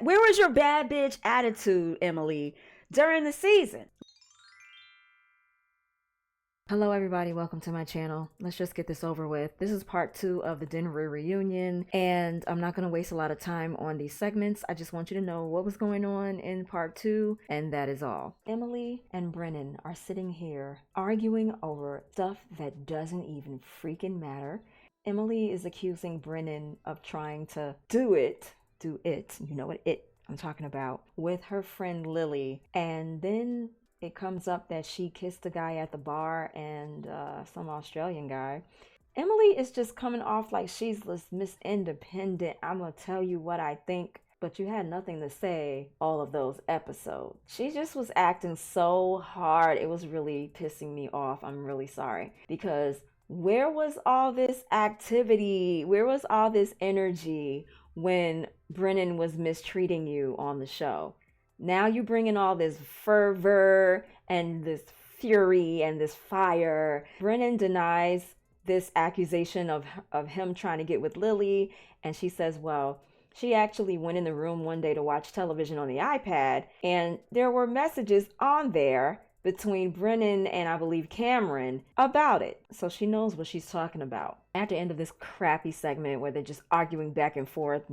Where was your bad bitch attitude, Emily, during the season? Hello everybody, welcome to my channel. Let's just get this over with. This is part 2 of the Denver reunion, and I'm not going to waste a lot of time on these segments. I just want you to know what was going on in part 2, and that is all. Emily and Brennan are sitting here arguing over stuff that doesn't even freaking matter. Emily is accusing Brennan of trying to do it, you know what it I'm talking about, with her friend Lily, and then it comes up that she kissed a guy at the bar and some Australian guy. Emily is just coming off like she's this Miss Independent. I'm gonna tell you what I think, but you had nothing to say all of those episodes. She just was acting so hard. It was really pissing me off. I'm really sorry, because where was all this activity? Where was all this energy when Brennan was mistreating you on the show? Now you bring in all this fervor and this fury and this fire. Brennan denies this accusation of him trying to get with Lily, and she says, well, she actually went in the room one day to watch television on the iPad, and there were messages on there between Brennan and I believe Cameron about it. So she knows what she's talking about. At the end of this crappy segment where they're just arguing back and forth,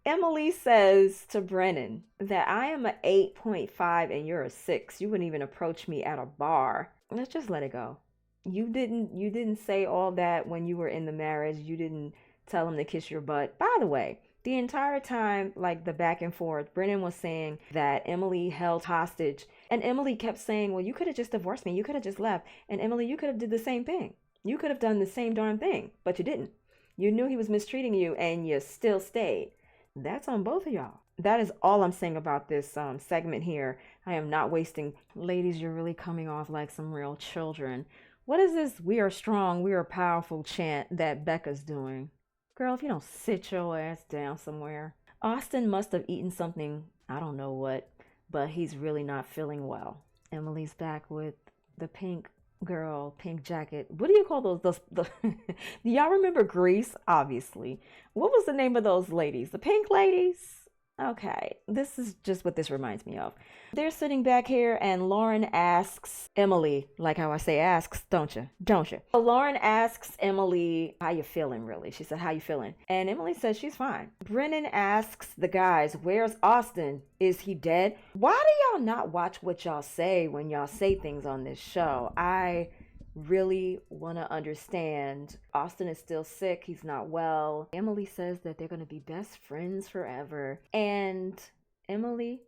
Emily says to Brennan that I am an 8.5 and you're a 6. You wouldn't even approach me at a bar. Let's just let it go. You didn't say all that when you were in the marriage. You didn't tell him to kiss your butt. By the way, the entire time, like the back and forth, Brennan was saying that Emily held hostage. And Emily kept saying, well, you could have just divorced me. You could have just left. And Emily, you could have did the same thing. You could have done the same darn thing, but you didn't. You knew he was mistreating you and you still stayed. That's on both of y'all. That is all I'm saying about this segment here. I am not wasting. Ladies, you're really coming off like some real children. What is this "we are strong, we are powerful" chant that Becca's doing? Girl, if you don't sit your ass down somewhere. Austin must have eaten something, I don't know what, but he's really not feeling well. Emily's back with the pink girl, pink jacket. What do you call those? Do y'all remember Grease? Obviously. What was the name of those ladies? The pink ladies? Okay, this is just what this reminds me of. They're sitting back here and Lauren asks Emily, like how I say asks, don't you? So Lauren asks Emily, how you feeling really? She said, how you feeling? And Emily says she's fine. Brennan asks the guys, where's Austin? Is he dead? Why do y'all not watch what y'all say when y'all say things on this show? I really want to understand. Austin is still sick. He's not well. Emily says that they're going to be best friends forever. And Emily,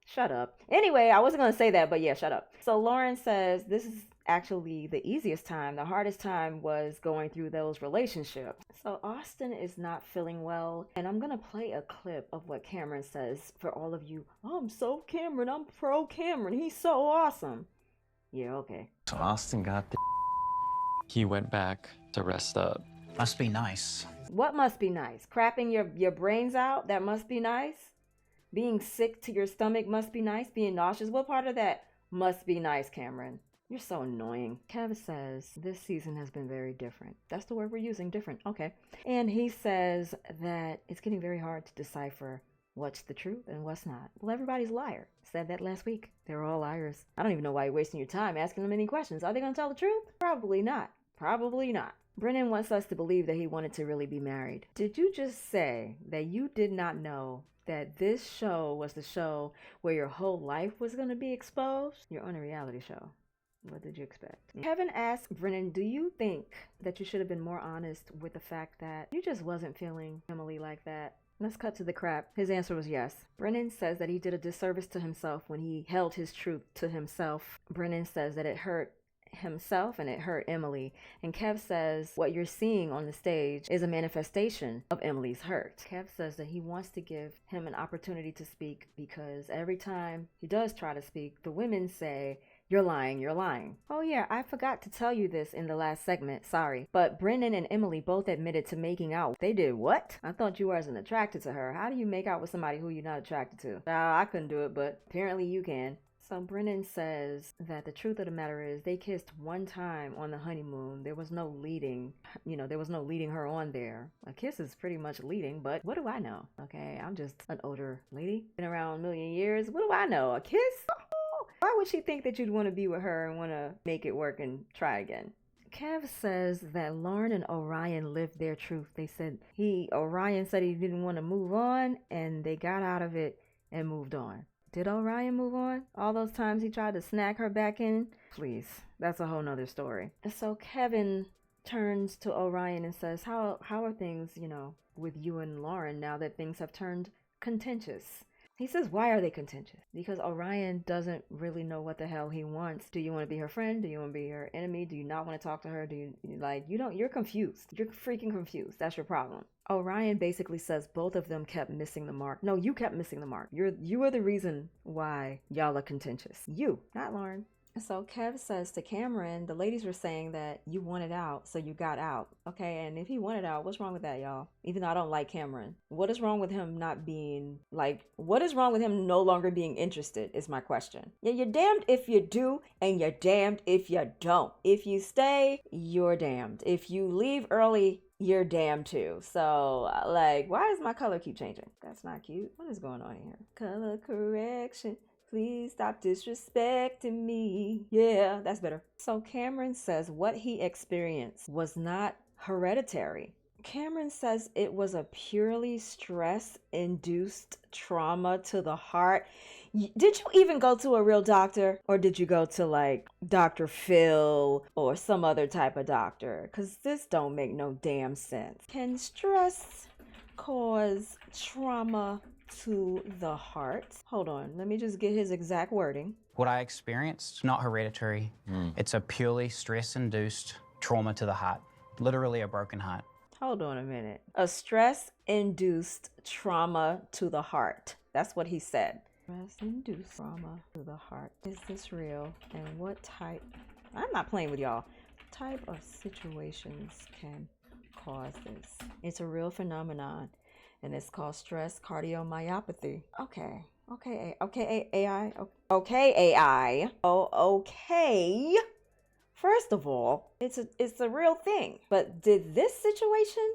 shut up. Anyway, I wasn't going to say that, but yeah, shut up. So Lauren says this is actually the easiest time. The hardest time was going through those relationships. So Austin is not feeling well. And I'm going to play a clip of what Cameron says for all of you. Oh, I'm so Cameron. I'm pro Cameron. He's so awesome. Yeah, okay. So Austin got the he went back to rest up. Must be nice. What must be nice? Crapping your brains out? That must be nice? Being sick to your stomach must be nice? Being nauseous? What part of that must be nice, Cameron? You're so annoying. Kev says this season has been very different. That's the word we're using, different. Okay. And he says that it's getting very hard to decipher what's the truth and what's not. Well, everybody's a liar. Said that last week. They're all liars. I don't even know why you're wasting your time asking them any questions. Are they going to tell the truth? Probably not. Probably not. Brennan wants us to believe that he wanted to really be married. Did you just say that you did not know that this show was the show where your whole life was going to be exposed? You're on a reality show. What did you expect? Kevin asked Brennan, do you think that you should have been more honest with the fact that you just wasn't feeling Emily like that? Let's cut to the crap. His answer was yes. Brennan says that he did a disservice to himself when he held his truth to himself. Brennan says that it hurt himself and it hurt Emily. And Kev says what you're seeing on the stage is a manifestation of Emily's hurt. Kev says that he wants to give him an opportunity to speak because every time he does try to speak, the women say, you're lying, you're lying. Oh yeah, I forgot to tell you this in the last segment, sorry. But Brennan and Emily both admitted to making out. They did what? I thought you wasn't attracted to her. How do you make out with somebody who you're not attracted to? I couldn't do it, but apparently you can. So Brennan says that the truth of the matter is they kissed one time on the honeymoon. There was no leading, there was no leading her on there. A kiss is pretty much leading, but what do I know? Okay, I'm just an older lady. Been around a million years. What do I know? A kiss? Oh, why would she think that you'd want to be with her and want to make it work and try again? Kev says that Lauren and Orion lived their truth. They said Orion said he didn't want to move on, and they got out of it and moved on. Did Orion move on? All those times he tried to snag her back in? Please, that's a whole nother story. So Kevin turns to Orion and says, how are things, with you and Lauren now that things have turned contentious? He says, why are they contentious? Because Orion doesn't really know what the hell he wants. Do you want to be her friend? Do you want to be her enemy? Do you not want to talk to her? You're confused. You're freaking confused. That's your problem. Orion basically says both of them kept missing the mark. No, you kept missing the mark. You are the reason why y'all are contentious. You, not Lauren. So Kev says to Cameron, the ladies were saying that you wanted out, so you got out. Okay, and if he wanted out, what's wrong with that, y'all? Even though I don't like Cameron. What is wrong with him what is wrong with him no longer being interested is my question. Yeah, you're damned if you do, and you're damned if you don't. If you stay, you're damned. If you leave early, you're damned too. So, why does my color keep changing? That's not cute. What is going on here? Color correction. Please stop disrespecting me. Yeah, that's better. So Cameron says what he experienced was not hereditary. Cameron says it was a purely stress-induced trauma to the heart. Did you even go to a real doctor? Or did you go to Dr. Phil or some other type of doctor? Because this don't make no damn sense. Can stress cause trauma to the heart? Hold on, let me just get his exact wording. What I experienced, not hereditary. It's a purely stress-induced trauma to the heart. Literally a broken heart. Hold on a minute. A stress-induced trauma to the heart. That's what he said. Stress-induced trauma to the heart. Is this real? And what type? I'm not playing with y'all. What type of situations can cause this? It's a real phenomenon, and it's called stress cardiomyopathy. Okay, AI. Okay, AI. Oh, okay. First of all, it's a real thing. But did this situation,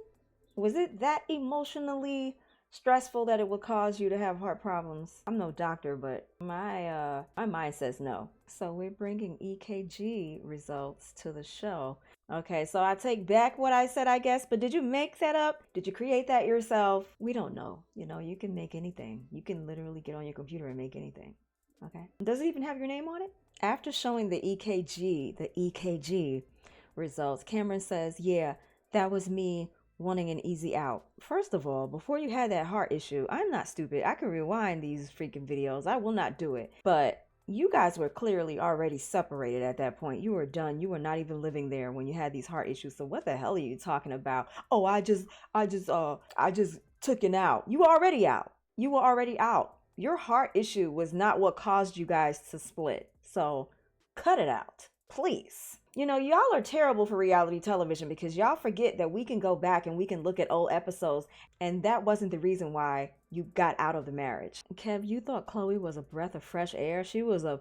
was it that emotionally stressful that it would cause you to have heart problems? I'm no doctor, but my mind says no. So we're bringing EKG results to the show. Okay, so I take back what I said, I guess, but did you make that up? Did you create that yourself? We don't know. You can make anything. You can literally get on your computer and make anything. Okay. Does it even have your name on it? After showing the EKG results, Cameron says, yeah, that was me wanting an easy out. First of all, before you had that heart issue, I'm not stupid. I can rewind these freaking videos. I will not do it. But you guys were clearly already separated at that point. You were done. You were not even living there when you had these heart issues. So what the hell are you talking about? Oh, I just took it out. You were already out. You were already out. Your heart issue was not what caused you guys to split. So cut it out, please. Y'all are terrible for reality television because y'all forget that we can go back and we can look at old episodes, and that wasn't the reason why you got out of the marriage. Kev, you thought Chloe was a breath of fresh air. She was a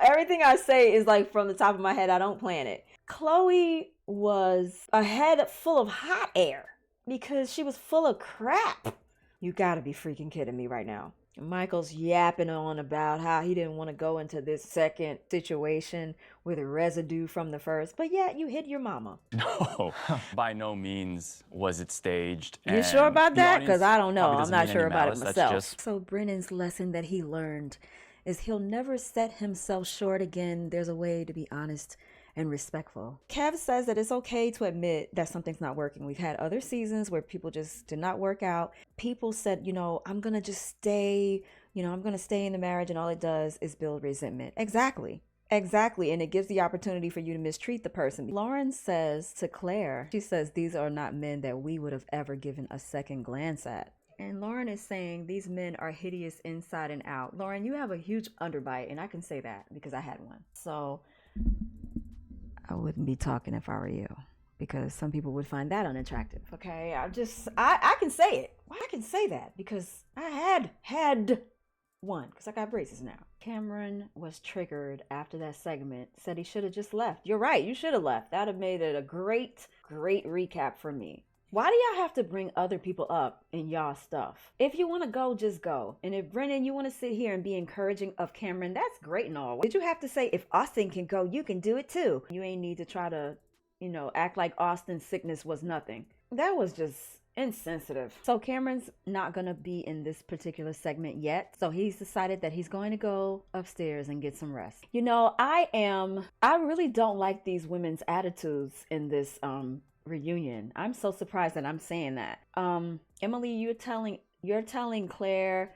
everything I say is from the top of my head. I don't plan it. Chloe was a head full of hot air because she was full of crap. You gotta be freaking kidding me right now. Michael's yapping on about how he didn't want to go into this second situation with a residue from the first, but yet you hit your mama. No, by no means was it staged. You sure about that? Because I don't know. I'm not sure about it malice. myself. So Brennan's lesson that he learned is he'll never set himself short again. There's a way to be honest and respectful. Kev says that it's okay to admit that something's not working. We've had other seasons where people just did not work out. People said, I'm going to just stay, I'm going to stay in the marriage, and all it does is build resentment. Exactly. And it gives the opportunity for you to mistreat the person. Lauren says to Claire, she says, these are not men that we would have ever given a second glance at. And Lauren is saying these men are hideous inside and out. Lauren, you have a huge underbite, and I can say that because I had one. So I wouldn't be talking if I were you, because some people would find that unattractive. Okay, I can say it. Well, I can say that because I had One, because I got braces now. Cameron was triggered after that segment, said he should have just left. You're right, you should have left. That would have made it a great recap for me. Why do y'all have to bring other people up in y'all stuff? If you want to go, just go. And if Brennan, you want to sit here and be encouraging of Cameron, that's great and all. Did you have to say, if Austin can go, you can do it too? You ain't need to try to, act like Austin's sickness was nothing. That was just insensitive. So Cameron's not going to be in this particular segment yet. So he's decided that he's going to go upstairs and get some rest. I really don't like these women's attitudes in this, reunion. I'm so surprised that I'm saying that. Emily, you're telling Claire,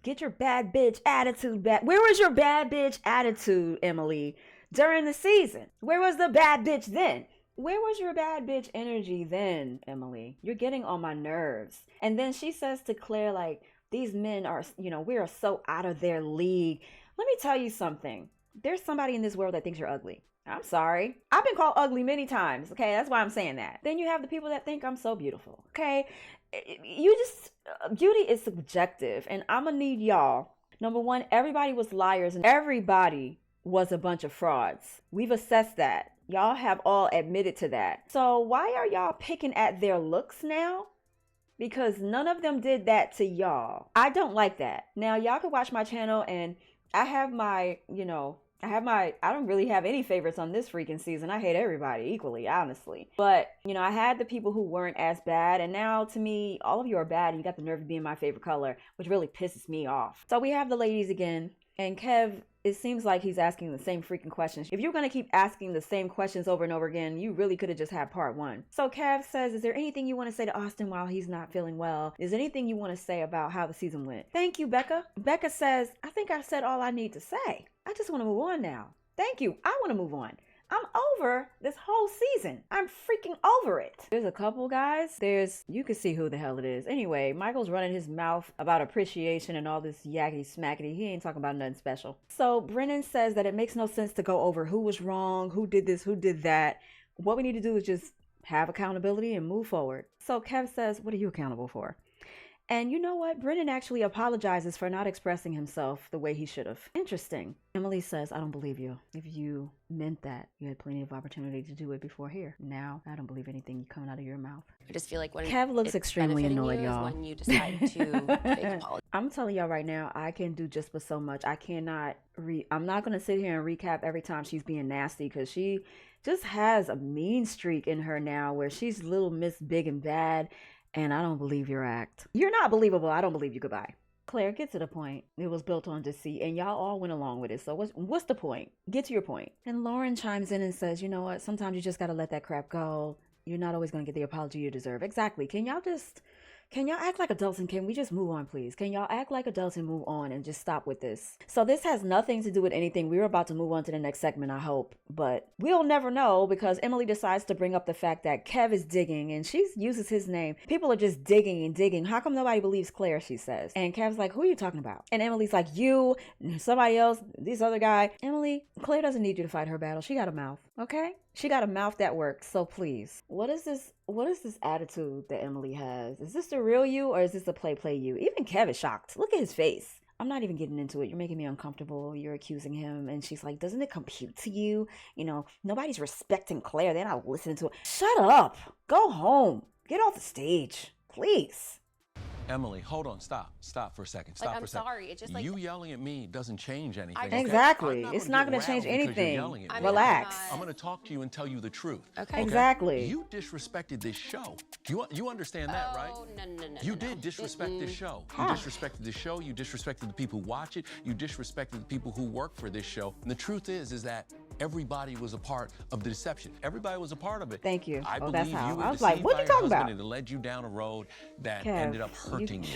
get your bad bitch attitude back. Where was your bad bitch attitude, Emily, during the season? Where was the bad bitch then? Where was your bad bitch energy then, Emily? You're getting on my nerves. And then she says to Claire, like, these men are, we are so out of their league. Let me tell you something. There's somebody in this world that thinks you're ugly. I'm sorry. I've been called ugly many times. Okay, that's why I'm saying that. Then you have the people that think I'm so beautiful. Okay, beauty is subjective, and I'm gonna need y'all. Number one, everybody was liars and everybody was a bunch of frauds. We've assessed that. Y'all have all admitted to that. So why are y'all picking at their looks now? Because none of them did that to y'all. I don't like that. Now y'all can watch my channel, and I have my, I don't really have any favorites on this freaking season. I hate everybody equally, honestly. But, I had the people who weren't as bad. And now, to me, all of you are bad. And you got the nerve of being my favorite color, which really pisses me off. So we have the ladies again. And Kev, it seems like he's asking the same freaking questions. If you're going to keep asking the same questions over and over again, you really could have just had part one. So Kev says, is there anything you want to say to Austin while he's not feeling well? Is there anything you want to say about how the season went? Thank you, Becca. Becca says, I think I've said all I need to say. I just want to move on now. Thank you. I want to move on. I'm over this whole season. I'm freaking over it. There's a couple guys. You can see who the hell it is. Anyway, Michael's running his mouth about appreciation and all this yakety smackety. He ain't talking about nothing special. So Brennan says that it makes no sense to go over who was wrong, who did this, who did that. What we need to do is just have accountability and move forward. So Kev says, what are you accountable for? And you know what? Brennan actually apologizes for not expressing himself the way he should have. Interesting. Emily says, I don't believe you. If you meant that, you had plenty of opportunity to do it before here. Now, I don't believe anything coming out of your mouth. I just feel like when Kev looks extremely annoyed, y'all. When you decide to fake apologize. I'm telling y'all right now, I can do just but so much. I cannot I'm not going to sit here and recap every time she's being nasty, because she just has a mean streak in her now where she's little Miss Big and Bad. And I don't believe your act. You're not believable. I don't believe you. Goodbye. Claire, get to the point. It was built on deceit, and y'all all went along with it. So what's the point? Get to your point. And Lauren chimes in and says, you know what? Sometimes you just got to let that crap go. You're not always going to get the apology you deserve. Exactly. Can y'all act like adults and can we just move on, please? Can y'all act like adults and move on and just stop with this? So this has nothing to do with anything. We're about to move on to the next segment, I hope. But we'll never know, because Emily decides to bring up the fact that Kev is digging, and she uses his name. People are just digging and digging. How come nobody believes Claire, she says. And Kev's like, who are you talking about? And Emily's like, you, somebody else, this other guy. Emily, Claire doesn't need you to fight her battle. She got a mouth, okay? She got a mouth that works, so please. What is this attitude that Emily has? Is this the real you, or is this the play you? Even Kev is shocked. Look at his face. I'm not even getting into it. You're making me uncomfortable. You're accusing him. And she's like, doesn't it compute to you? Nobody's respecting Claire. They're not listening to it. Shut up. Go home. Get off the stage, please. Emily, hold on. Stop for a second. Stop for a second. I'm sorry. It's just like you yelling at me doesn't change anything. Okay? Exactly. It's not going to change anything. Relax. I'm going to talk to you and tell you the truth. Okay. Exactly. You disrespected this show. You understand that, right? No. You did disrespect this show. You disrespected the show. You disrespected the people who watch it. You disrespected the people who work for this show. And the truth is that everybody was a part of the deception. Everybody was a part of it. Thank you. I believe that's how. you were I was like, what are you deceived by your talking about? husband, and it led you down a road that Kev, ended up hurting you.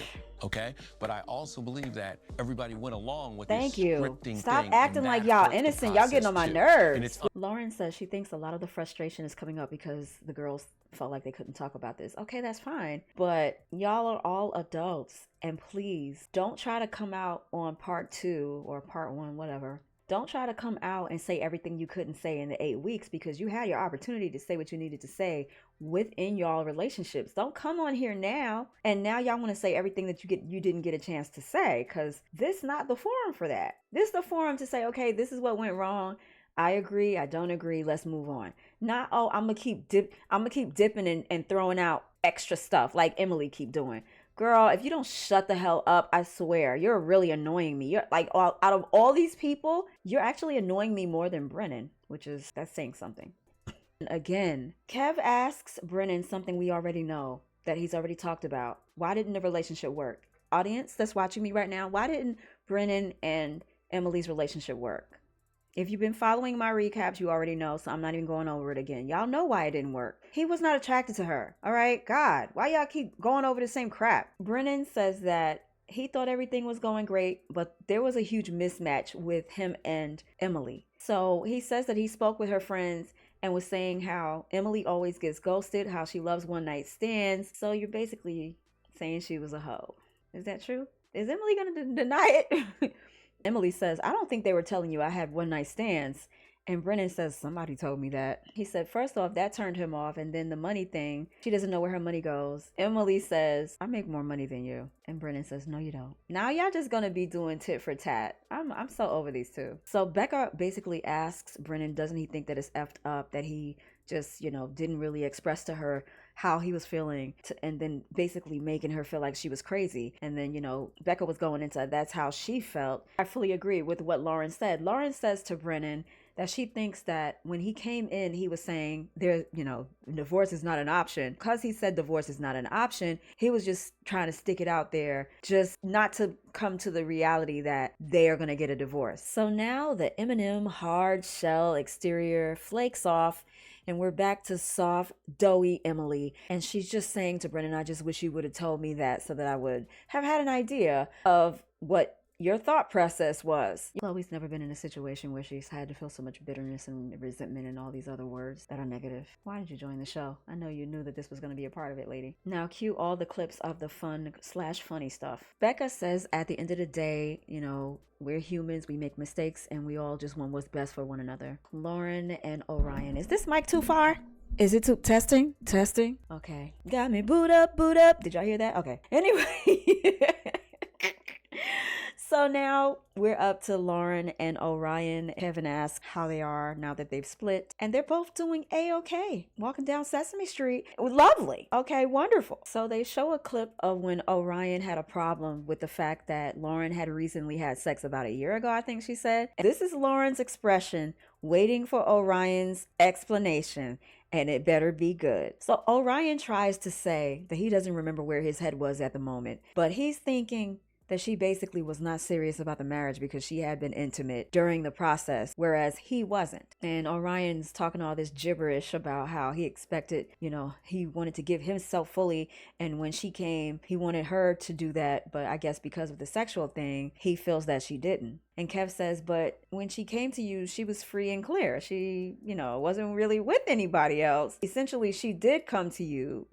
Okay? But I also believe that everybody went along with Thank this you. scripting Stop thing, acting and like that y'all hurt the innocent. Y'all getting on my process, too. nerves. And it's Lauren says she thinks a lot of the frustration is coming up because the girls felt like they couldn't talk about this. Okay, that's fine. But y'all are all adults. And please don't try to come out on part 2 or part 1, whatever, don't try to come out and say everything you couldn't say in the 8 weeks, because you had your opportunity to say what you needed to say within y'all relationships. Don't come on here now and now y'all want to say everything that you didn't get a chance to say, because this not the forum for that. This is the forum to say, okay, this is what went wrong. I agree, I don't agree, let's move on. Not, oh, I'm gonna keep dipping and throwing out extra stuff like Emily keep doing. Girl, if you don't shut the hell up, I swear, you're really annoying me. You're like, out of all these people, you're actually annoying me more than Brennan, that's saying something. Again, Kev asks Brennan something we already know that he's already talked about. Why didn't the relationship work? Audience that's watching me right now, why didn't Brennan and Emily's relationship work? If you've been following my recaps, you already know, so I'm not even going over it again. Y'all know why it didn't work. He was not attracted to her, all right? God, why y'all keep going over the same crap? Brennan says that he thought everything was going great, but there was a huge mismatch with him and Emily. So he says that he spoke with her friends and was saying how Emily always gets ghosted, how she loves one night stands. So you're basically saying she was a hoe. Is that true? Is Emily gonna deny it? Emily says, I don't think they were telling you I had one night stands. And Brennan says, somebody told me that. He said, first off, that turned him off. And then the money thing, she doesn't know where her money goes. Emily says, I make more money than you. And Brennan says, no, you don't. Now y'all just gonna be doing tit for tat. I'm so over these two. So Becca basically asks Brennan, doesn't he think that it's effed up that he just, didn't really express to her how he was feeling, and then basically making her feel like she was crazy. And then, Becca was going into that's how she felt. I fully agree with what Lauren said. Lauren says to Brennan that she thinks that when he came in, he was saying divorce is not an option. Because he said divorce is not an option, he was just trying to stick it out there, just not to come to the reality that they are going to get a divorce. So now the M&M hard shell exterior flakes off, and we're back to soft, doughy Emily. And she's just saying to Brennan, I just wish you would have told me that so that I would have had an idea of what your thought process was. Chloe's never been in a situation where she's had to feel so much bitterness and resentment and all these other words that are negative. Why did you join the show? I know you knew that this was going to be a part of it, lady. Now cue all the clips of the fun/funny stuff. Becca says at the end of the day, we're humans, we make mistakes, and we all just want what's best for one another. Lauren and Orion. Is this mic too far? Is it too testing? Okay. Got me boot up. Did y'all hear that? Okay. Anyway. So now we're up to Lauren and Orion. Kevin asks how they are now that they've split. And they're both doing A-okay. Walking down Sesame Street. Lovely. Okay, wonderful. So they show a clip of when Orion had a problem with the fact that Lauren had recently had sex about a year ago, I think she said. This is Lauren's expression, waiting for Orion's explanation. And it better be good. So Orion tries to say that he doesn't remember where his head was at the moment. But he's thinking that she basically was not serious about the marriage because she had been intimate during the process, whereas he wasn't. And Orion's talking all this gibberish about how he expected, he wanted to give himself fully, and when she came, he wanted her to do that, but I guess because of the sexual thing, he feels that she didn't. And Kev says, but when she came to you, she was free and clear. She, wasn't really with anybody else. Essentially, she did come to you,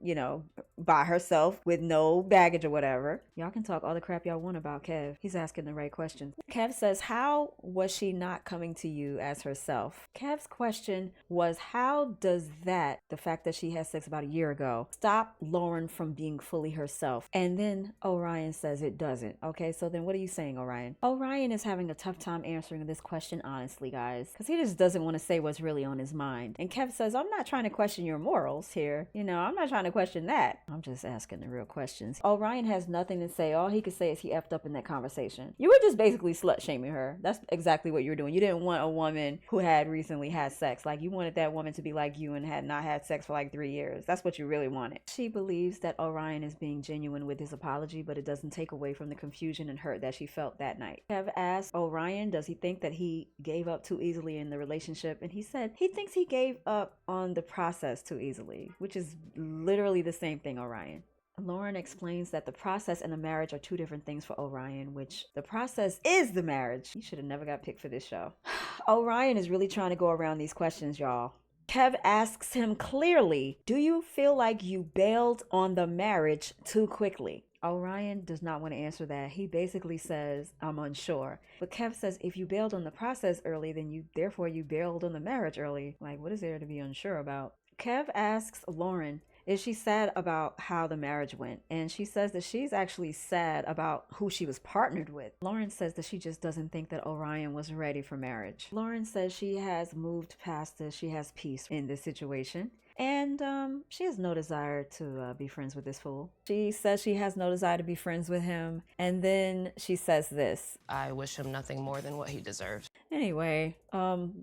by herself with no baggage or whatever. Y'all can talk all the crap y'all want about Kev. He's asking the right questions. Kev says, how was she not coming to you as herself? Kev's question was, how does the fact that she had sex about a year ago, stop Lauren from being fully herself? And then Orion says it doesn't. Okay, so then what are you saying, Orion? Orion is having a tough time answering this question honestly, guys, because he just doesn't want to say what's really on his mind. And Kev says, I'm not trying to question your morals here. I'm not trying to question that. I'm just asking the real questions. Orion has nothing to say. All he could say is he effed up in that conversation. You were just basically slut shaming her. That's exactly what you were doing. You didn't want a woman who had recently had sex. Like, you wanted that woman to be like you and had not had sex for like 3 years. That's what you really wanted. She believes that Orion is being genuine with his apology, but it doesn't take away from the confusion and hurt that she felt that night. Kev asked Orion, does he think that he gave up too easily in the relationship? And he said he thinks he gave up on the process too easily, which is literally the same thing, Orion. Lauren explains that the process and the marriage are two different things for Orion, which the process is the marriage. He should have never got picked for this show. Orion is really trying to go around these questions, y'all. Kev asks him clearly, do you feel like you bailed on the marriage too quickly? Orion does not want to answer that. He basically says, I'm unsure. But Kev says, if you bailed on the process early, then you bailed on the marriage early. Like, what is there to be unsure about? Kev asks Lauren, is she sad about how the marriage went? And she says that she's actually sad about who she was partnered with. Lauren says that she just doesn't think that Orion was ready for marriage. Lauren says she has moved past this. She has peace in this situation. And she has no desire to be friends with this fool. She says she has no desire to be friends with him. And then she says this. I wish him nothing more than what he deserves. Anyway,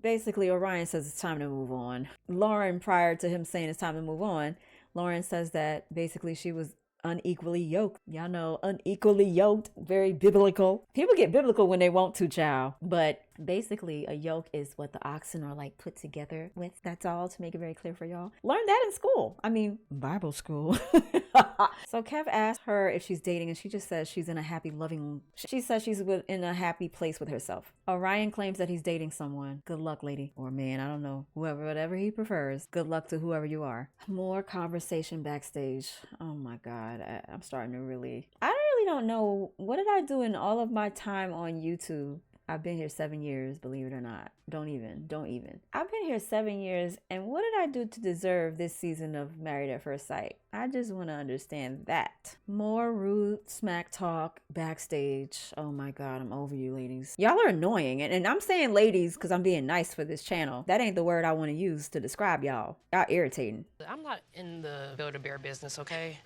basically Orion says it's time to move on. Lauren, prior to him saying it's time to move on, Lauren says that basically she was unequally yoked. Y'all know unequally yoked, very biblical. People get biblical when they want to, child. But basically a yoke is what the oxen are like put together with. That's all, to make it very clear for y'all. Learn that in school. I mean, Bible school. So Kev asked her if she's dating, and she just says she's in a happy, loving, she says she's in a happy place with herself. Orion claims that he's dating someone. Good luck, lady. Or man, I don't know. Whatever he prefers. Good luck to whoever you are. More conversation backstage. Oh my God. I'm starting to I really don't know. What did I do in all of my time on YouTube? I've been here 7 years, believe it or not. Don't even. I've been here 7 years, and what did I do to deserve this season of Married at First Sight? I just want to understand that. More rude smack talk backstage. Oh my God, I'm over you ladies. Y'all are annoying, and I'm saying ladies because I'm being nice for this channel. That ain't the word I want to use to describe y'all. Y'all irritating. I'm not in the Build-A-Bear business, okay?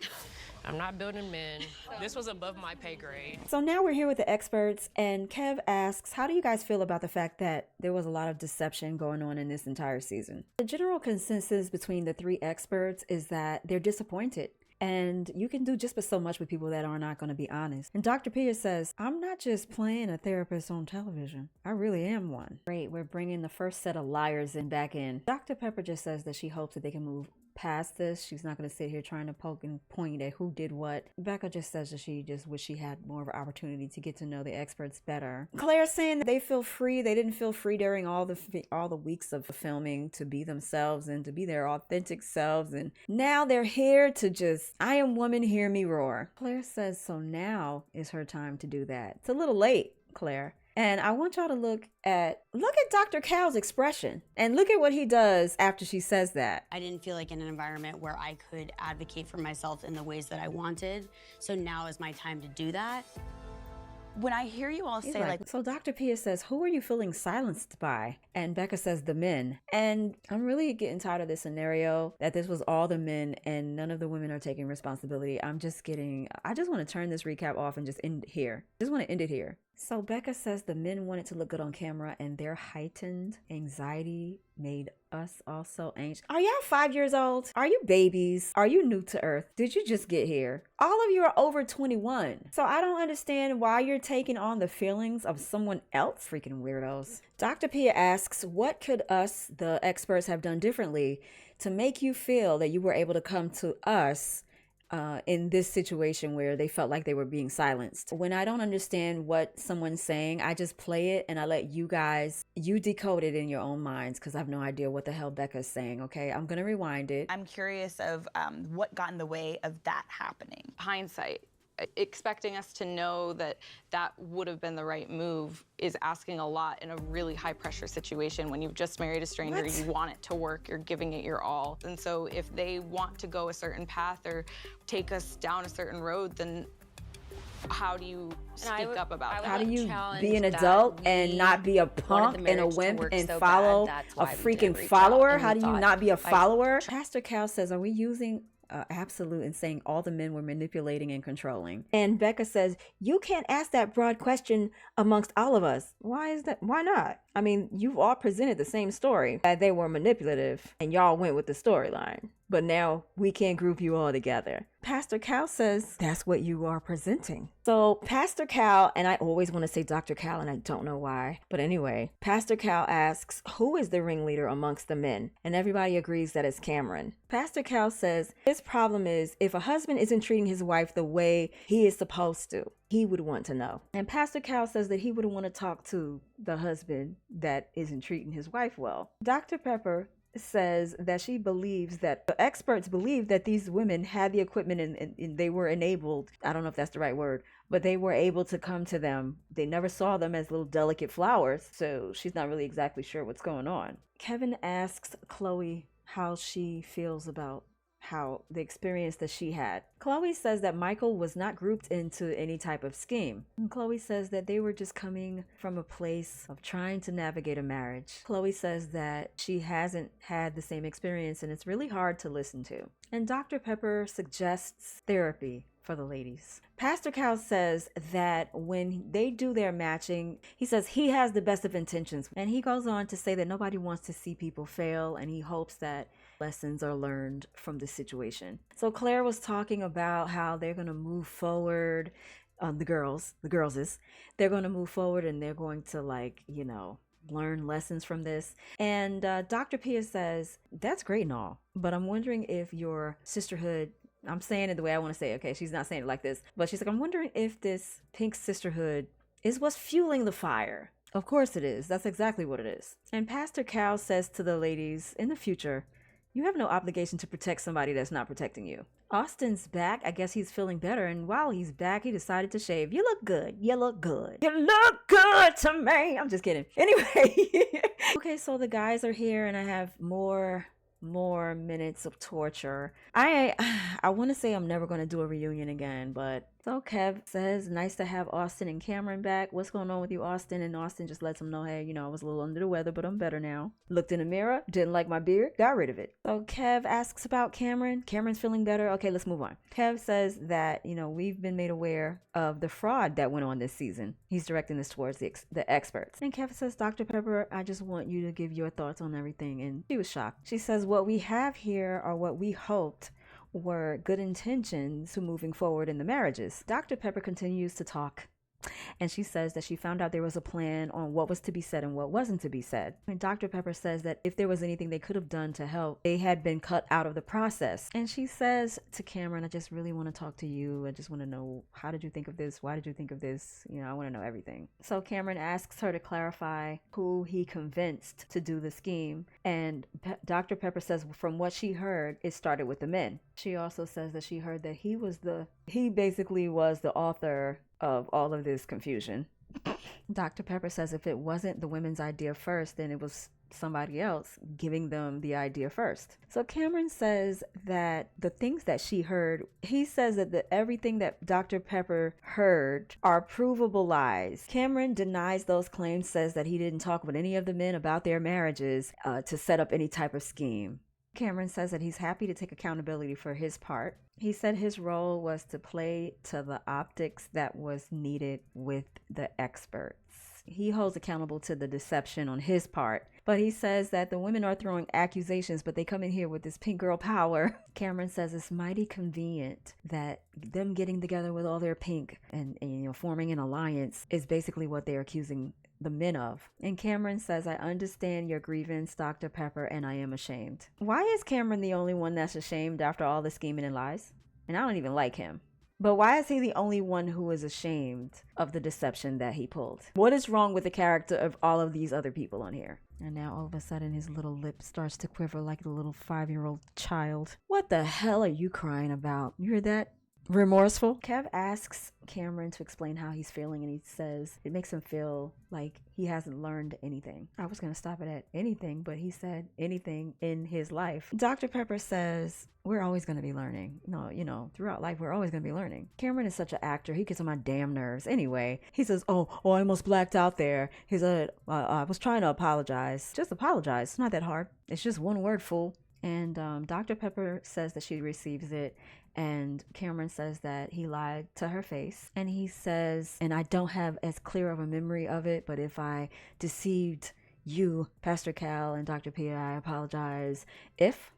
I'm not building men. This was above my pay grade. So now we're here with the experts, and Kev asks, how do you guys feel about the fact that there was a lot of deception going on in this entire season? The general consensus between the 3 experts is that they're disappointed. And you can do just but so much with people that are not going to be honest. And Dr. Pierce says, I'm not just playing a therapist on television. I really am one. Great, we're bringing the first set of liars back in. Dr. Pepper just says that she hopes that they can move past this. She's not going to sit here trying to poke and point at who did what. Becca just says that she just wish she had more of an opportunity to get to know the experts better. Claire's saying that they feel free. They didn't feel free during all the weeks of filming to be themselves and to be their authentic selves. And now they're here to just, I am woman, hear me roar. Claire says, so now is her time to do that. It's a little late, Claire. And I want y'all to look at Dr. Cal's expression and look at what he does after she says that. I didn't feel like in an environment where I could advocate for myself in the ways that I wanted. So now is my time to do that. When I hear you all say like, so Dr. Pia says, who are you feeling silenced by? And Becca says, the men. And I'm really getting tired of this scenario that this was all the men and none of the women are taking responsibility. I just want to turn this recap off and just end here. Just want to end it here. So Becca says the men wanted to look good on camera and their heightened anxiety made us also anxious. Are y'all 5 years old? Are you babies? Are you new to earth? Did you just get here? All of you are over 21. So I don't understand why you're taking on the feelings of someone else. Freaking weirdos. Dr. Pia asks, what could us, the experts, have done differently to make you feel that you were able to come to us in this situation where they felt like they were being silenced? When I don't understand what someone's saying, I just play it and I let you guys, you decode it in your own minds because I have no idea what the hell Becca's saying, okay? I'm going to rewind it. I'm curious of what got in the way of that happening. Hindsight, expecting us to know that that would have been the right move is asking a lot in a really high pressure situation. When you've just married a stranger, you want it to work, you're giving it your all. And so if they want to go a certain path or take us down a certain road, then how do you speak up about that? How do you be an adult and not be a punk and a wimp and follow a freaking follower? How do you not be a follower? Pastor Cal says, are we using absolute and saying all the men were manipulating and controlling? And Becca says, you can't ask that broad question amongst all of us. Why is that? Why not? I mean, you've all presented the same story, that they were manipulative and y'all went with the storyline. But now we can't group you all together. Pastor Cal says that's what you are presenting. So Pastor Cal, and I always want to say Dr. Cal, and I don't know why. But anyway, Pastor Cal asks, who is the ringleader amongst the men? And everybody agrees that it's Cameron. Pastor Cal says his problem is if a husband isn't treating his wife the way he is supposed to, he would want to know. And Pastor Cal says that he would want to talk to the husband that isn't treating his wife well. Dr. Pepper says that she believes that the experts believe that these women had the equipment and they were enabled. I don't know if that's the right word, but they were able to come to them. They never saw them as little delicate flowers, so she's not really exactly sure what's going on. Kevin asks Chloe how she feels about how the experience that she had. Chloe says that Michael was not grouped into any type of scheme. And Chloe says that they were just coming from a place of trying to navigate a marriage. Chloe says that she hasn't had the same experience and it's really hard to listen to. And Dr. Pepper suggests therapy for the ladies. Pastor Cal says that when they do their matching, he says he has the best of intentions. And he goes on to say that nobody wants to see people fail and he hopes that lessons are learned from this situation. So Claire was talking about how they're going to move forward. The girls they're going to move forward and they're going to learn lessons from this. And Dr. Pia says, that's great and all, but I'm wondering if your sisterhood, I'm saying it the way I want to say it, okay? She's not saying it like this, but she's like, I'm wondering if this pink sisterhood is what's fueling the fire. Of course it is. That's exactly what it is. And Pastor Cal says to the ladies, in the future, you have no obligation to protect somebody that's not protecting you. Austin's back. I guess he's feeling better. And while he's back, he decided to shave. You look good. You look good. You look good to me. I'm just kidding. Anyway. Okay, so the guys are here and I have more minutes of torture. I want to say I'm never going to do a reunion again, but so Kev says, nice to have Austin and Cameron back. What's going on with you, Austin? And Austin just lets him know, hey, I was a little under the weather, but I'm better now. Looked in the mirror, didn't like my beard, got rid of it. So Kev asks about Cameron. Cameron's feeling better. Okay, let's move on. Kev says that, we've been made aware of the fraud that went on this season. He's directing this towards the experts. And Kev says, Dr. Pepper, I just want you to give your thoughts on everything. And she was shocked. She says, what we have here are what we hoped were good intentions to moving forward in the marriages. Dr. Pepper continues to talk. And she says that she found out there was a plan on what was to be said and what wasn't to be said. And Dr. Pepper says that if there was anything they could have done to help, they had been cut out of the process. And she says to Cameron, I just really want to talk to you. I just want to know, how did you think of this? Why did you think of this? I want to know everything. So Cameron asks her to clarify who he convinced to do the scheme. And Dr. Pepper says from what she heard, it started with the men. She also says that she heard that he basically was the author of all of this confusion. Dr. Pepper says if it wasn't the women's idea first, then it was somebody else giving them the idea first. So Cameron says that the things that she heard, he says that everything that Dr. Pepper heard are provable lies. Cameron denies those claims, says that he didn't talk with any of the men about their marriages to set up any type of scheme. Cameron says that he's happy to take accountability for his part. He said his role was to play to the optics that was needed with the experts. He holds accountable to the deception on his part, but he says that the women are throwing accusations, but they come in here with this pink girl power. Cameron says it's mighty convenient that them getting together with all their pink and forming an alliance is basically what they're accusing the men of. And Cameron says, I understand your grievance, Dr. Pepper, and I am ashamed. Why is Cameron the only one that's ashamed after all the scheming and lies? And I don't even like him. But why is he the only one who is ashamed of the deception that he pulled? What is wrong with the character of all of these other people on here? And now all of a sudden his little lip starts to quiver like a little 5-year-old child. What the hell are you crying about? You hear that? Remorseful? Kev asks Cameron to explain how he's feeling, and he says it makes him feel like he hasn't learned anything. I was going to stop it at anything, but he said anything in his life. Dr. Pepper says we're always going to be learning. No, throughout life, we're always going to be learning. Cameron is such an actor. He gets on my damn nerves. Anyway, he says, oh, I almost blacked out there. He said, I was trying to apologize. Just apologize. It's not that hard. It's just one word, fool. And Dr. Pepper says that she receives it. And Cameron says that he lied to her face. And he says, and I don't have as clear of a memory of it, but if I deceived you, Pastor Cal and Dr. Pia, I apologize. If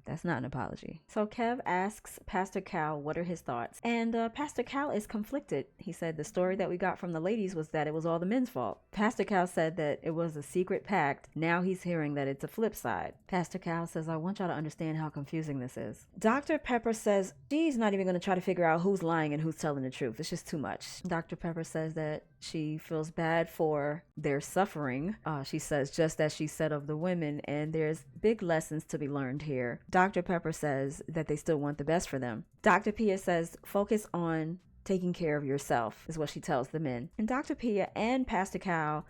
that's not an apology. So Kev asks Pastor Cal what are his thoughts. And Pastor Cal is conflicted. He said the story that we got from the ladies was that it was all the men's fault. Pastor Cal said that it was a secret pact. Now he's hearing that it's a flip side. Pastor Cal says, I want y'all to understand how confusing this is. Dr. Pepper says she's not even going to try to figure out who's lying and who's telling the truth. It's just too much. Dr. Pepper says that She feels bad for their suffering. She says, just as she said of the women, and there's big lessons to be learned here. Dr. Pepper says that they still want the best for them. Dr. Pia says, focus on taking care of yourself is what she tells the men. And Dr. Pia and Pastor Cal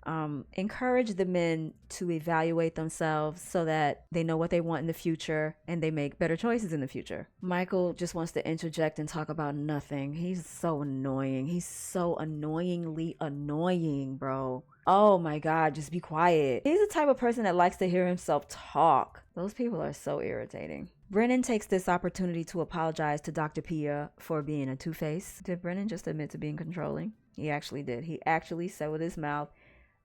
encourage the men to evaluate themselves so that they know what they want in the future and they make better choices in the future. Michael just wants to interject and talk about nothing. He's so annoying. He's so annoyingly annoying, bro. Oh my God, just be quiet. He's the type of person that likes to hear himself talk. Those people are so irritating. Brennan takes this opportunity to apologize to Dr. Pia for being a two-face. Did Brennan just admit to being controlling? He actually did. He actually said with his mouth,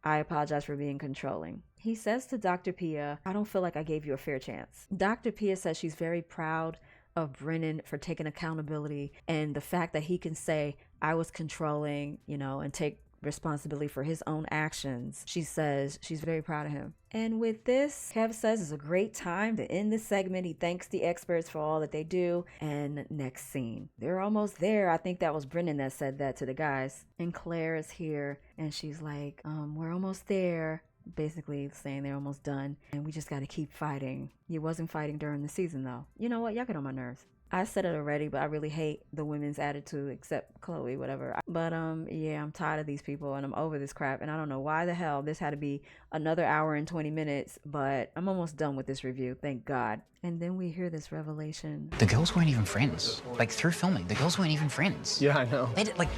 I apologize for being controlling. He says to Dr. Pia, I don't feel like I gave you a fair chance. Dr. Pia says she's very proud of Brennan for taking accountability and the fact that he can say, I was controlling, and take responsibility for his own actions. She says she's very proud of him. And with this, Kev says it's a great time to end this segment. He thanks the experts for all that they do. And next scene, they're almost there. I think that was Brennan that said that to the guys. And Claire is here and she's like, we're almost there. Basically saying they're almost done and we just got to keep fighting. You wasn't fighting during the season though. You know what? Y'all get on my nerves. I said it already, but I really hate the women's attitude, except Chloe, whatever. But yeah, I'm tired of these people and I'm over this crap. And I don't know why the hell this had to be another hour and 20 minutes, but I'm almost done with this review. Thank God. And then we hear this revelation. The girls weren't even friends. Like, through filming, the girls weren't even friends. Yeah, I know. They did, like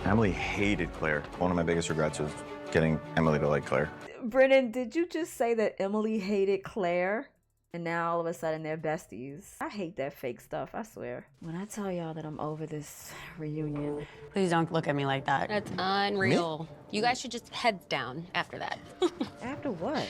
Emily hated Claire. One of my biggest regrets was getting Emily to like Claire. Brennan, did you just say that Emily hated Claire? And now all of a sudden they're besties. I hate that fake stuff, I swear. When I tell y'all that I'm over this reunion. Please don't look at me like that. That's unreal. Me? You guys should just heads down after that. After what?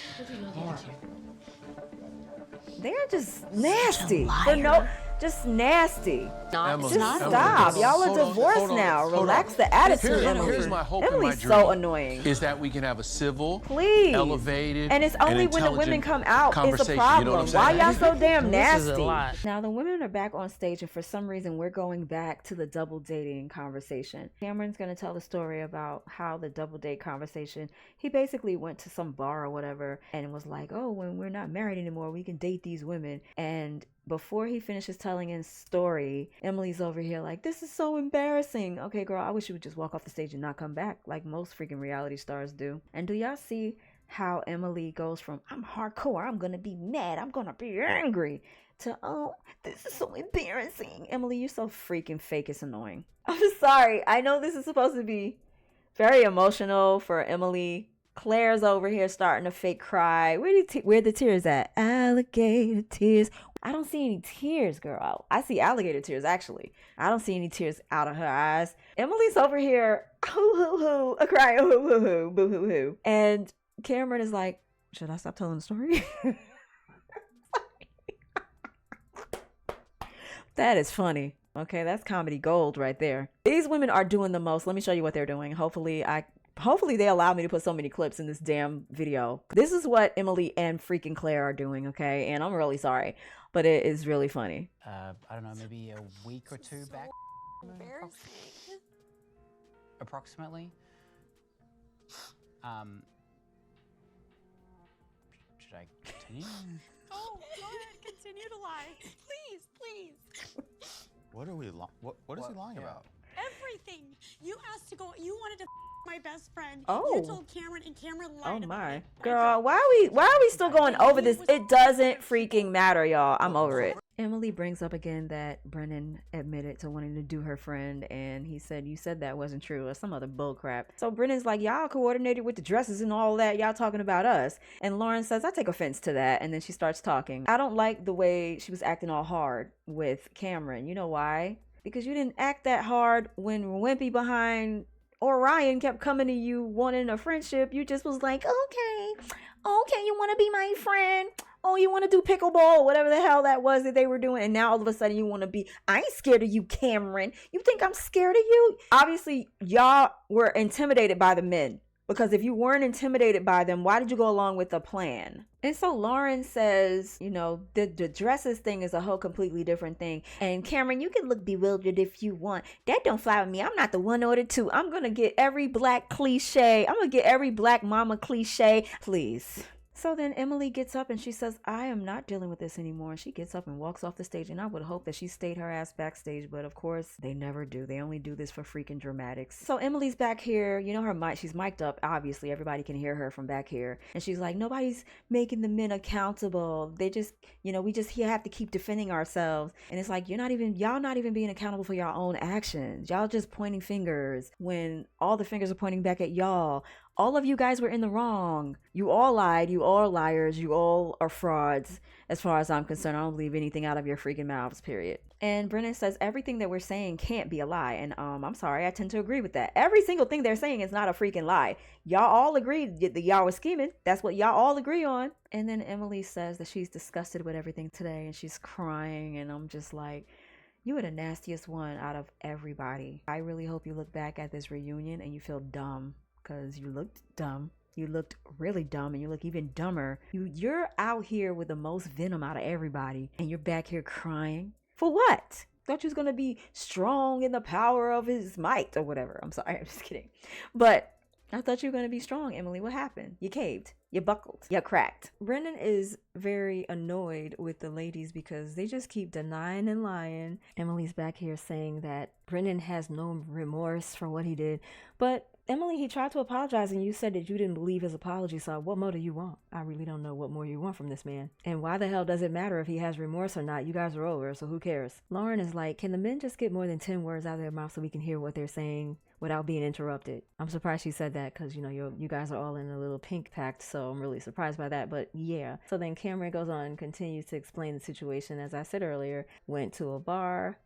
They're just nasty. For no, just nasty. Not, just stop. Y'all are divorced now. Relax the attitude, Emily. Here's my hope Emily's and my dream so annoying. Is that we can have a civil, please, elevated, and it's only when the women come out it's a problem. You know why y'all so damn nasty? This is a lot. Now the women are back on stage, and for some reason we're going back to the double dating conversation. Cameron's gonna tell the story about how the double date conversation. He basically went to some bar or whatever and was like, "Oh, when we're not married anymore, we can date these women." And before he finishes telling his story, Emily's over here like, this is so embarrassing. Okay, girl, I wish you would just walk off the stage and not come back like most freaking reality stars do. And do y'all see how Emily goes from, I'm hardcore, I'm gonna be mad, I'm gonna be angry, to, oh, this is so embarrassing. Emily, you're so freaking fake, it's annoying. I'm sorry. I know this is supposed to be very emotional for Emily. Claire's over here starting to fake cry. Where the tears at? Alligator tears. I don't see any tears, girl. I see alligator tears, actually. I don't see any tears out of her eyes. Emily's over here, hoo-hoo-hoo, crying, hoo-hoo-hoo, boo-hoo-hoo. And Cameron is like, should I stop telling the story? That is funny. Okay, that's comedy gold right there. These women are doing the most. Let me show you what they're doing. Hopefully they allow me to put so many clips in this damn video. This is what Emily and freaking Claire are doing, okay? And I'm really sorry, but it is really funny. I don't know, maybe a week or two back. Approximately. Should I continue? Oh, go ahead, continue to lie. Please. What are we? What is he lying about? Everything. You asked to go. You wanted to my best friend. Oh. You told Cameron, and Cameron lied. Oh my. Girl, why are we still going over this? It doesn't freaking matter, y'all. I'm over it. Emily brings up again that Brennan admitted to wanting to do her friend, and he said, you said that wasn't true, or some other bull crap. So Brennan's like, y'all coordinated with the dresses and all that. Y'all talking about us. And Lauren says, I take offense to that. And then she starts talking. I don't like the way she was acting all hard with Cameron. You know why? Because you didn't act that hard when Wimpy behind Orion kept coming to you wanting a friendship. You just was like, okay, you want to be my friend? Oh, you want to do pickleball, whatever the hell that was that they were doing. And now all of a sudden you want to be, I ain't scared of you, Cameron. You think I'm scared of you? Obviously, y'all were intimidated by the men. Because if you weren't intimidated by them, why did you go along with the plan? And so Lauren says, you know, the dresses thing is a whole completely different thing. And Cameron, you can look bewildered if you want. That don't fly with me. I'm not the one ordered to. I'm going to get every black cliche. I'm going to get every black mama cliche. Please. So then Emily gets up and she says, I am not dealing with this anymore. And she gets up and walks off the stage. And I would hope that she stayed her ass backstage. But of course, they never do. They only do this for freaking dramatics. So Emily's back here. You know, her mic, she's mic'd up. Obviously, everybody can hear her from back here. And she's like, nobody's making the men accountable. They just, you know, we just have to keep defending ourselves. And it's like, y'all not even being accountable for your own actions. Y'all just pointing fingers when all the fingers are pointing back at y'all. All of you guys were in the wrong. You all lied. You all liars. You all are frauds. As far as I'm concerned, I don't believe anything out of your freaking mouths, period. And Brennan says everything that we're saying can't be a lie. And I'm sorry, I tend to agree with that. Every single thing they're saying is not a freaking lie. Y'all all agreed that y'all were scheming. That's what y'all all agree on. And then Emily says that she's disgusted with everything today and she's crying. And I'm just like, you were the nastiest one out of everybody. I really hope you look back at this reunion and you feel dumb. Because you looked dumb. You looked really dumb and you look even dumber. You're out here with the most venom out of everybody and you're back here crying. For what? Thought you was going to be strong in the power of his might or whatever. I'm sorry, I'm just kidding. But I thought you were going to be strong, Emily. What happened? You caved. You buckled. You cracked. Brendan is very annoyed with the ladies because they just keep denying and lying. Emily's back here saying that Brendan has no remorse for what he did. But Emily, he tried to apologize and you said that you didn't believe his apology. So what more do you want? I really don't know what more you want from this man. And why the hell does it matter if he has remorse or not? You guys are over, so who cares? Lauren is like, can the men just get more than 10 words out of their mouth so we can hear what they're saying without being interrupted? I'm surprised she said that because, you know, you guys are all in a little pink pact, so I'm really surprised by that. But yeah. So then Cameron goes on and continues to explain the situation. As I said earlier, went to a bar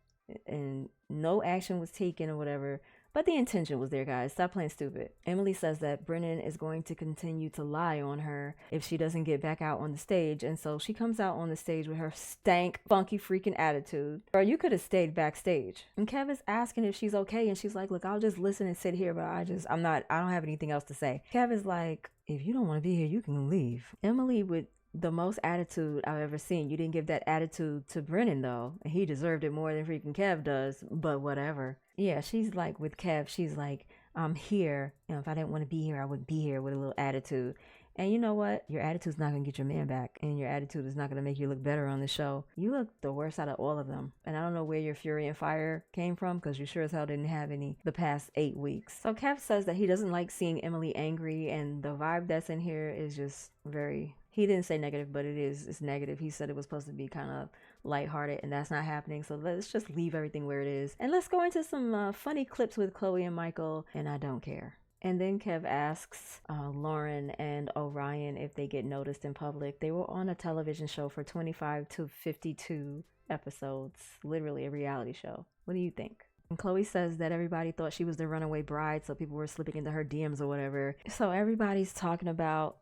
and no action was taken or whatever. But the intention was there, guys. Stop playing stupid. Emily says that Brennan is going to continue to lie on her if she doesn't get back out on the stage. And so she comes out on the stage with her stank, funky freaking attitude. Or you could have stayed backstage. And Kev is asking if she's okay. And she's like, look, I'll just listen and sit here. But I don't have anything else to say. Kev is like, if you don't want to be here, you can leave. Emily with the most attitude I've ever seen. You didn't give that attitude to Brennan, though. And he deserved it more than freaking Kev does. But whatever. Yeah, she's like with Kev, she's like, I'm here. You know, if I didn't want to be here, I wouldn't be here with a little attitude. And you know what? Your attitude's not going to get your man back. And your attitude is not going to make you look better on the show. You look the worst out of all of them. And I don't know where your fury and fire came from because you sure as hell didn't have any the past 8 weeks. So Kev says that he doesn't like seeing Emily angry. And the vibe that's in here is just very... He didn't say negative, but it's negative. He said it was supposed to be kind of lighthearted, and that's not happening. So let's just leave everything where it is. And let's go into some funny clips with Chloe and Michael, and I don't care. And then Kev asks Lauren and Orion if they get noticed in public. They were on a television show for 25 to 52 episodes, literally a reality show. What do you think? And Chloe says that everybody thought she was the runaway bride, so people were slipping into her DMs or whatever. So everybody's talking about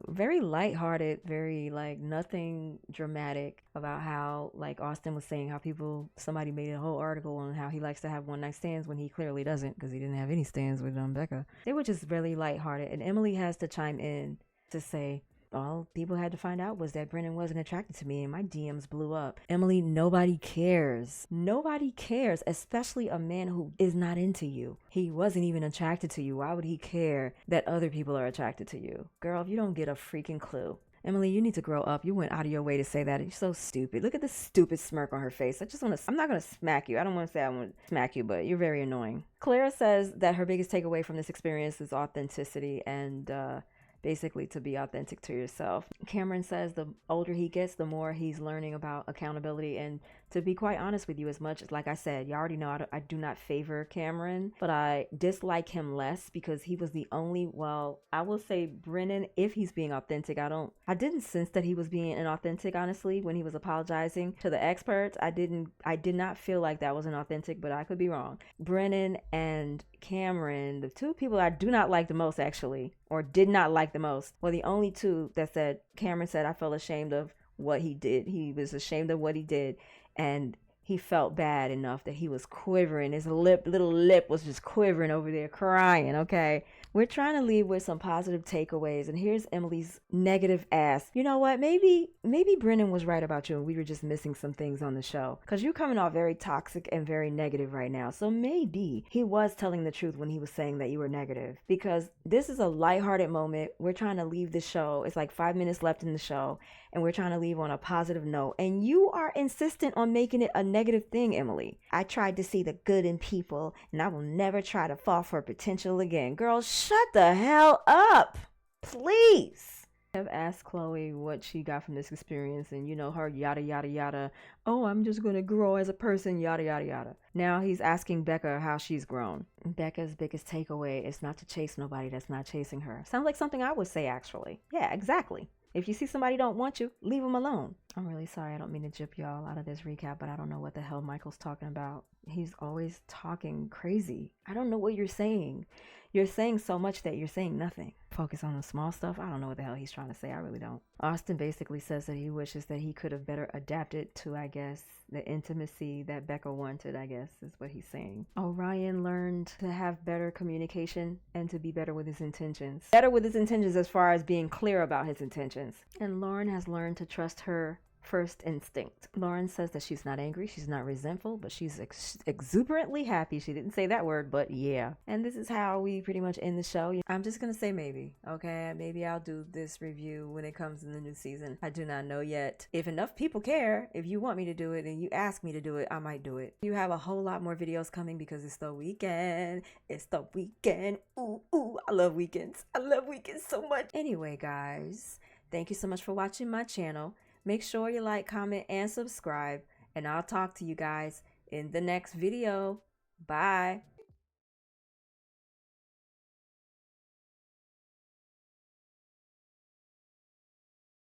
very lighthearted, very like nothing dramatic about how, like Austin was saying, how somebody made a whole article on how he likes to have one night stands when he clearly doesn't because he didn't have any stands with Becca. They were just really lighthearted, and Emily has to chime in to say, all people had to find out was that Brennan wasn't attracted to me and my DMs blew up. Emily, nobody cares. Nobody cares, especially a man who is not into you. He wasn't even attracted to you. Why would he care that other people are attracted to you? Girl, if you don't get a freaking clue. Emily, you need to grow up. You went out of your way to say that. You're so stupid. Look at the stupid smirk on her face. I'm not going to smack you. I don't want to say I want to smack you, but you're very annoying. Clara says that her biggest takeaway from this experience is authenticity and, basically to be authentic to yourself. Cameron says the older he gets, the more he's learning about accountability. And to be quite honest with you, as much as, like I said, you already know I do not favor Cameron, but I dislike him less because he was the only, well, I will say Brennan, if he's being authentic, I didn't sense that he was being inauthentic, honestly, when he was apologizing to the experts. I did not feel like that was inauthentic, but I could be wrong. Brennan and Cameron, the two people I do not like the most, actually, or did not like the most, were the only two that said, Cameron said, I felt ashamed of what he did. He was ashamed of what he did. And he felt bad enough that he was quivering. His little lip was just quivering over there, crying, okay? We're trying to leave with some positive takeaways, and here's Emily's negative ass. You know what? Maybe Brennan was right about you, and we were just missing some things on the show. Because you're coming off very toxic and very negative right now. So maybe he was telling the truth when he was saying that you were negative. Because this is a lighthearted moment. We're trying to leave the show. It's like 5 minutes left in the show, and we're trying to leave on a positive note. And you are insistent on making it a negative thing, Emily. I tried to see the good in people, and I will never try to fall for potential again. Girl, shut the hell up, please. I've asked Chloe what she got from this experience, and you know, her yada yada yada. Oh, I'm just gonna grow as a person, yada yada yada. Now he's asking Becca how she's grown. Becca's biggest takeaway is not to chase nobody that's not chasing her. Sounds like something I would say, actually. Yeah, exactly. If you see somebody don't want you, leave them alone. I'm really sorry. I don't mean to jip y'all out of this recap, but I don't know what the hell Michael's talking about. He's always talking crazy. I don't know what you're saying. You're saying so much that you're saying nothing. Focus on the small stuff. I don't know what the hell he's trying to say. I really don't. Austin basically says that he wishes that he could have better adapted to, I guess, the intimacy that Becca wanted, I guess, is what he's saying. Orion learned to have better communication and to be better with his intentions. Better with his intentions as far as being clear about his intentions. And Lauren has learned to trust her first instinct. Lauren says that she's not angry, she's not resentful, but she's exuberantly happy. She didn't say that word, but yeah. And this is how we pretty much end the show. I'm just gonna say maybe, okay? Maybe I'll do this review when it comes in the new season. I do not know yet. If enough people care, if you want me to do it and you ask me to do it, I might do it. You have a whole lot more videos coming because it's the weekend. It's the weekend. Ooh, ooh, I love weekends. I love weekends so much. Anyway, guys, thank you so much for watching my channel. Make sure you like, comment, and subscribe. And I'll talk to you guys in the next video. Bye.